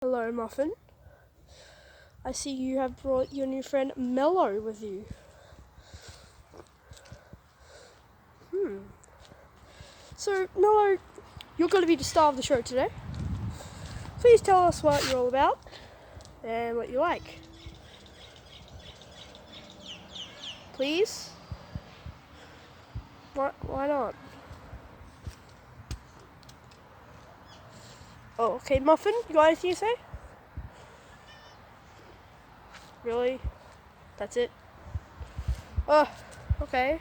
Hello, Muffin. I see you have brought your new friend Mellow with you. So, Mellow, you're going to be the star of the show today. Please tell us what you're all about and what you like. Please? Why not? Oh, okay, Muffin, you got anything to say? Really? That's it? Oh, okay.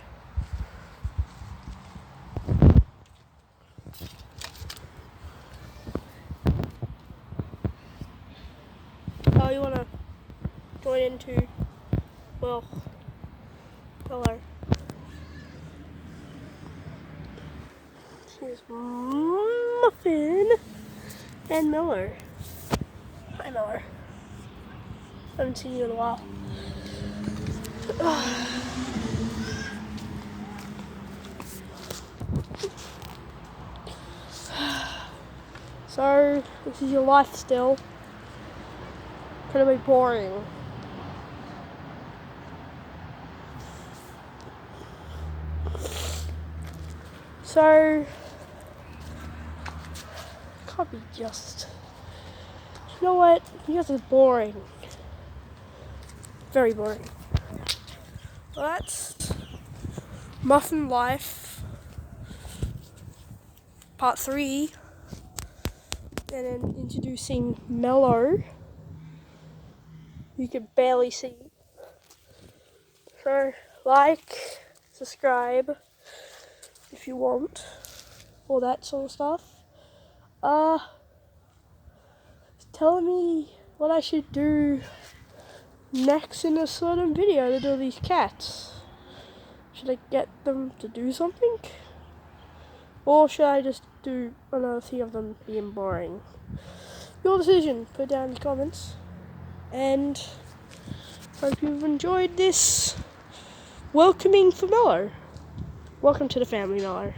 Oh, you want to join into, well, hello. Here's Muffin and Mellow. Hi, Mellow. Haven't seen you in a while. So, this is your life still. Gonna be boring. So, can't be just. You know what? You guys are boring. Very boring. Well, that's Muffin Life Part 3. And then introducing Mellow. You can barely see. So, like, subscribe if you want. All that sort of stuff. Tell me what I should do next in a certain video to do these cats. Should I get them to do something? Or should I just do another thing of them being boring? Your decision. Put it down in the comments. And hope you've enjoyed this welcoming for Mellow. Welcome to the family, Mellow.